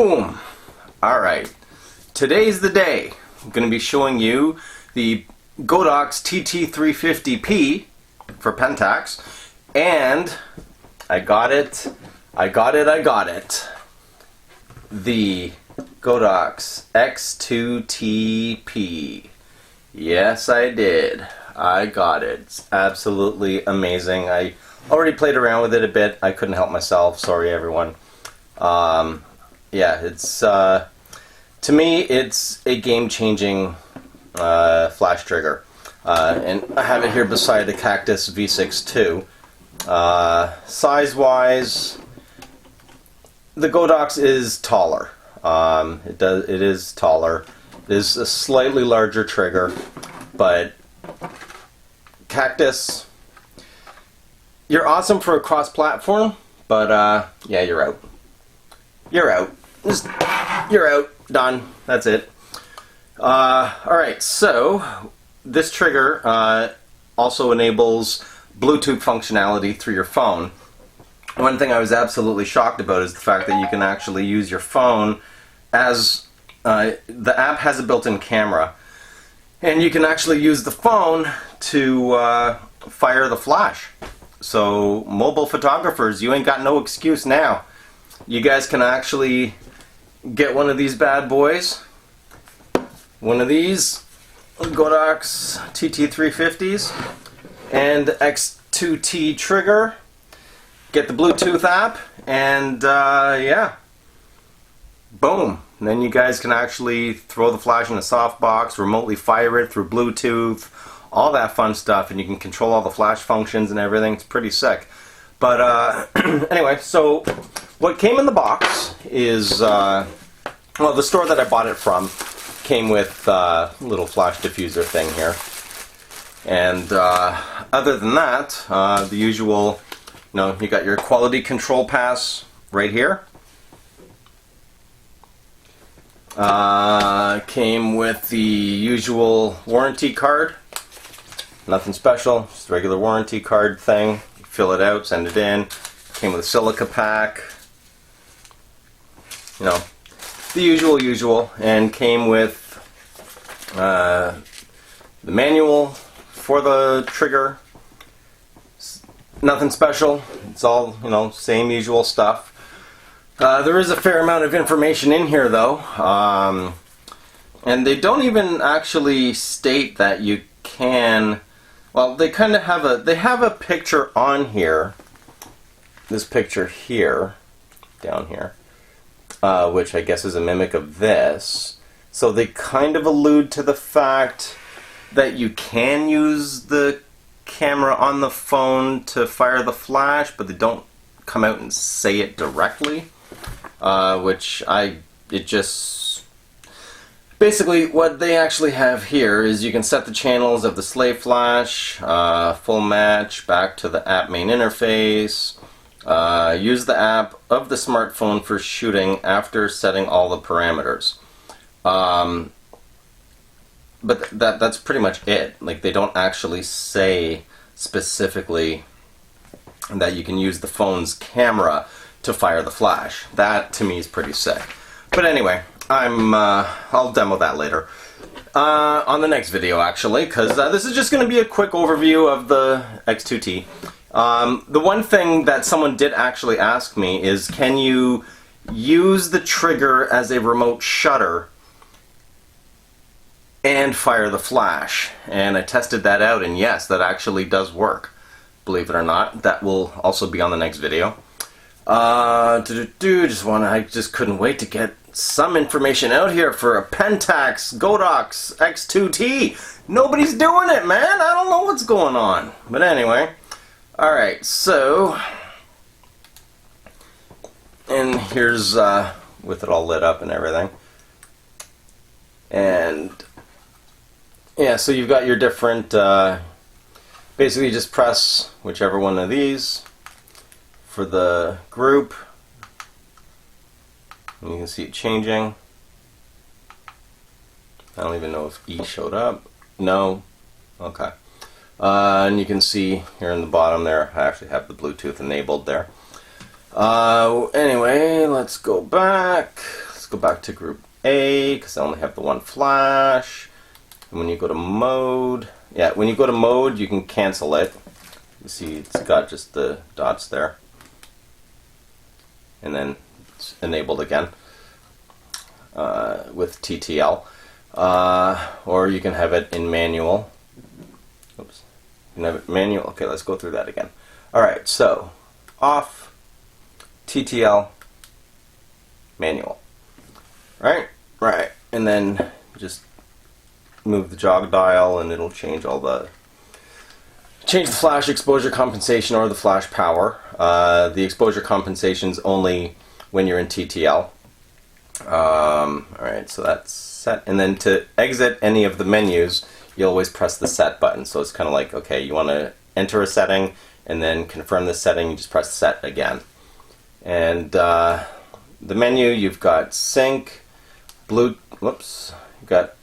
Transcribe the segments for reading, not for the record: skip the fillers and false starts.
Boom! Alright, today's the day. I'm going to be showing you the Godox TT350p for Pentax, and I got it. The Godox X2T-P. Yes, I did. I got it. It's absolutely amazing. I already played around with it a bit. I couldn't help myself. Sorry, everyone. Yeah, it's to me, it's a game-changing flash trigger, and I have it here beside the Cactus V6 II. Size-wise, the Godox is taller. It is taller. It is a slightly larger trigger, but Cactus, you're awesome for a cross-platform, but yeah, you're out. You're out. You're out. Done. That's it. Alright, so this trigger also enables Bluetooth functionality through your phone. One thing I was absolutely shocked about is the fact that you can actually use your phone as the app has a built-in camera, and you can actually use the phone to fire the flash. So mobile photographers, you ain't got no excuse now. You guys can actually get one of these bad boys, one of these Godox TT350s and X2T trigger, get the Bluetooth app, and yeah, boom. And then you guys can actually throw the flash in a softbox, remotely fire it through Bluetooth, all that fun stuff, and you can control all the flash functions and everything. It's pretty sick. But anyway, so what came in the box is, well, the store that I bought it from came with a little flash diffuser thing here. And other than that, the usual, you got your quality control pass right here. Came with the usual warranty card. Nothing special, just a regular warranty card thing. You fill it out, send it in. Came with a silica pack. The usual, and came with the manual for the trigger. Nothing special. It's all, same usual stuff. There is a fair amount of information in here, though, and they don't even actually state that you can. Well, they kind of have a picture on here. This picture here, down here, which I guess is a mimic of this. So they kind of allude to the fact that you can use the camera on the phone to fire the flash, but they don't come out and say it directly. Basically, what they actually have here is you can set the channels of the slave flash, full match, back to the app main interface, use the app of the smartphone for shooting after setting all the parameters. But that's pretty much it. Like, they don't actually say specifically that you can use the phone's camera to fire the flash. That, to me, is pretty sick. But anyway, I'll demo that later. On the next video, actually, because this is just going to be a quick overview of the X2T. The one thing that someone did actually ask me is, can you use the trigger as a remote shutter and fire the flash? And I tested that out, and yes, that actually does work. Believe it or not, that will also be on the next video. I just couldn't wait to get some information out here for a Pentax Godox X2T. Nobody's doing it, man. I don't know what's going on. But anyway, alright, so, and here's with it all lit up and everything. And yeah, so you've got your different, basically you just press whichever one of these for the group. And you can see it changing. I don't even know if E showed up. No. Okay. And you can see here in the bottom there, I actually have the Bluetooth enabled there. Anyway, let's go back. go back to group A because I only have the one flash. And when you go to mode, yeah, when you go to mode, you can cancel it. You see it's got just the dots there. And then it's enabled again with TTL. Or you can have it in manual. Oops. You can have it manual. Okay, let's go through that again. Alright, so off, TTL, manual. Right? Right. And then just move the jog dial and it'll change all the flash exposure compensation or the flash power. The exposure compensation is only when you're in TTL. Alright, so that's set. And then to exit any of the menus, you always press the set button. So it's kind of like, okay, you want to enter a setting and then confirm the setting, you just press set again. And the menu, you've got sync, you've got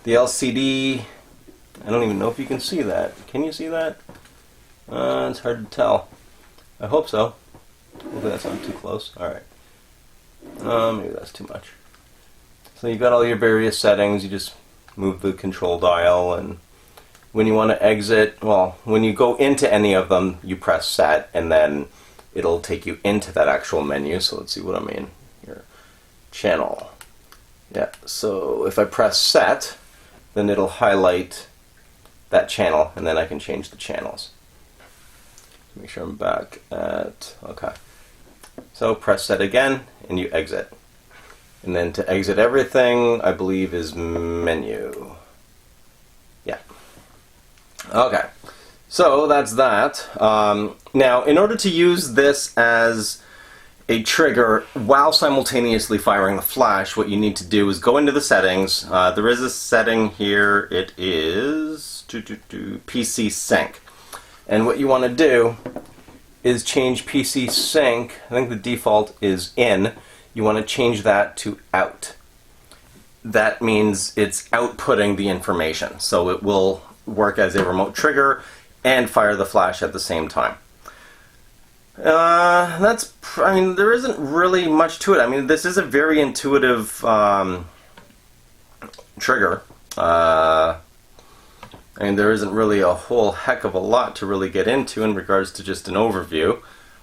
the LCD. I don't even know if you can see that. Can you see that? It's hard to tell. I hope so. Hopefully that's not too close. Alright. Maybe that's too much. So you've got all your various settings. You just move the control dial, and when you want to exit, well, when you go into any of them, you press set, and then it'll take you into that actual menu. So let's see what I mean here. Channel. Yeah, so if I press set, then it'll highlight that channel, and then I can change the channels. Make sure I'm back at, okay. So press set again, and you exit. And then to exit everything, I believe is menu. Yeah. Okay. So that's that. Now, in order to use this as a trigger while simultaneously firing the flash, what you need to do is go into the settings. There is a setting here. It is PC sync. And what you want to do is change PC sync. I think the default is in. You want to change that to out. That means it's outputting the information. So it will work as a remote trigger and fire the flash at the same time. I mean, there isn't really much to it. I mean, this is a very intuitive trigger. I mean, there isn't really a whole heck of a lot to really get into in regards to just an overview.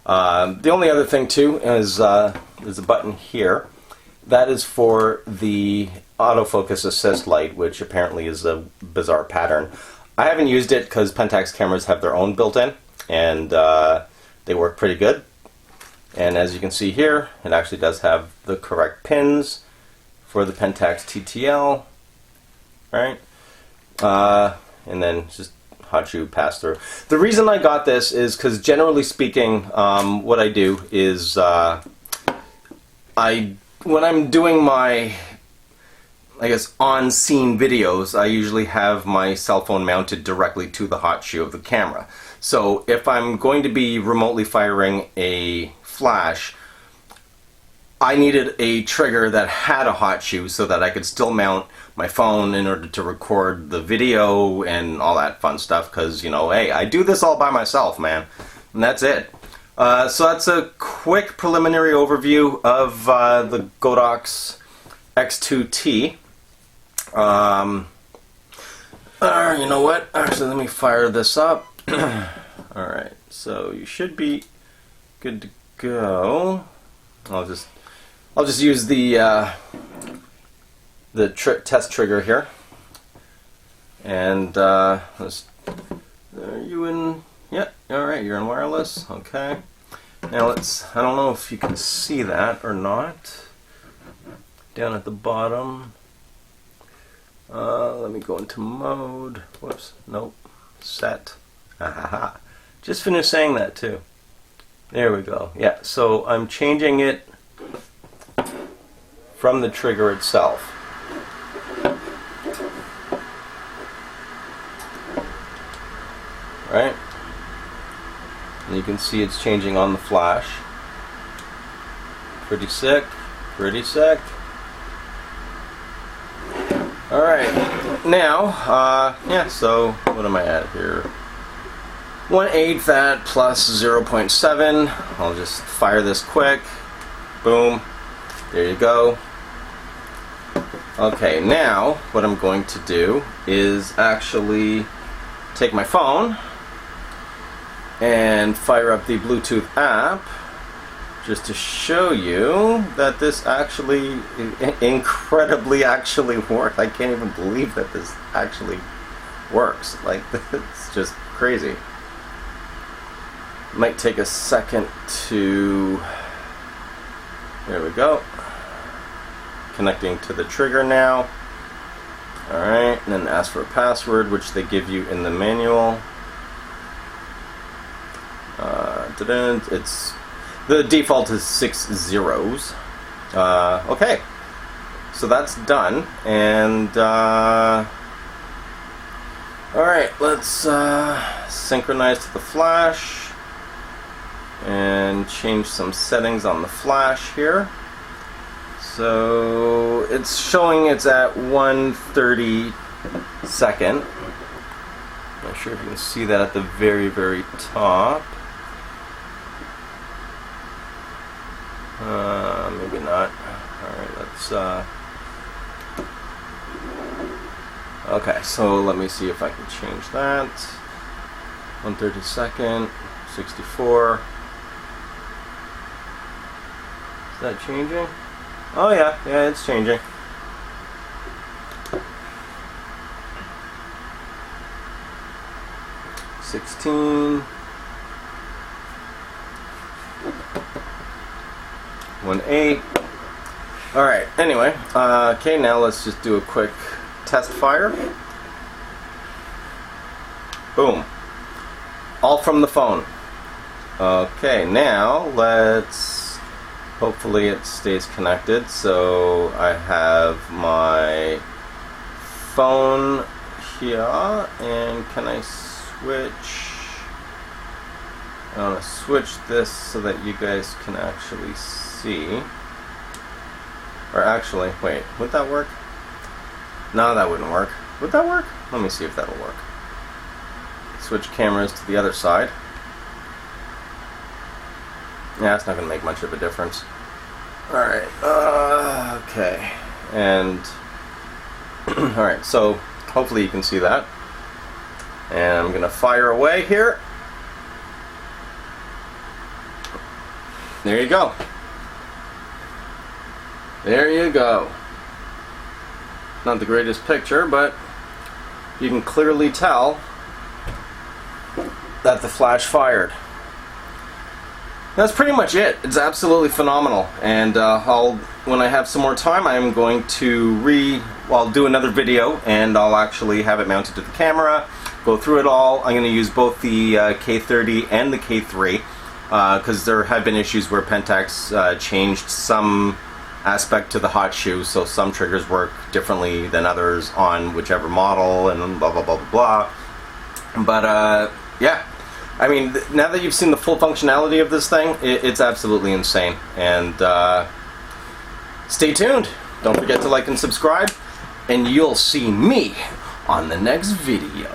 The only other thing too is there's a button here. That is for the autofocus assist light, which apparently is a bizarre pattern. I haven't used it because Pentax cameras have their own built-in, and they work pretty good. And as you can see here, it actually does have the correct pins for the Pentax TTL, right? And then just hot shoe pass through. The reason I got this is because generally speaking, what I do is when I'm doing my, I guess, on-scene videos, I usually have my cell phone mounted directly to the hot shoe of the camera. So if I'm going to be remotely firing a flash, I needed a trigger that had a hot shoe so that I could still mount my phone in order to record the video and all that fun stuff, because, you know, hey, I do this all by myself, man. And that's it. So that's a quick preliminary overview of the Godox X2T. You know what? Actually, let me fire this up. Alright, so you should be good to go. I'll just use the test trigger here, and are you in? Yeah, all right, you're in wireless. Okay. Now I don't know if you can see that or not. Down at the bottom. Let me go into mode. Whoops. Nope. Set. Ahaha. Just finished saying that too. There we go. Yeah. So I'm changing it from the trigger itself. Right? And you can see it's changing on the flash. Pretty sick. Pretty sick. Alright. Now, yeah, so what am I at here? 1/8 that plus 0.7. I'll just fire this quick. Boom. There you go. Okay, now what I'm going to do is actually take my phone and fire up the Bluetooth app just to show you that this actually incredibly actually works. I can't even believe that this actually works. Like, it's just crazy. Might take a second to... There we go. Connecting to the trigger now. Alright, and then ask for a password, which they give you in the manual. It's the default is 6 zeros. Okay, so that's done, and alright, let's synchronize to the flash and change some settings on the flash here. So it's showing it's at 1/32. Not sure if you can see that at the very, very top. Maybe not. Alright, let's okay, so let me see if I can change that. 1/32, 64. Is that changing? Oh yeah, it's changing. $16. 1/8. Alright, anyway, okay, now let's just do a quick test fire. Boom. All from the phone. Okay, now let's... Hopefully it stays connected. So I have my phone here, and can I switch? I want to switch this so that you guys can actually see. Or actually, wait, would that work? No, that wouldn't work. Would that work? Let me see if that'll work. Switch cameras to the other side. Yeah, it's not going to make much of a difference. Alright, okay. And, alright, so hopefully you can see that. And I'm going to fire away here. There you go. There you go. Not the greatest picture, but you can clearly tell that the flash fired. That's pretty much it. It's absolutely phenomenal. And when I have some more time, I'm going to I'll do another video, and I'll actually have it mounted to the camera, go through it all. I'm going to use both the K30 and the K3, because there have been issues where Pentax changed some aspect to the hot shoe, so some triggers work differently than others on whichever model, and blah blah blah blah blah. But yeah, I mean, now that you've seen the full functionality of this thing, it's absolutely insane. And stay tuned. Don't forget to like and subscribe, and you'll see me on the next video.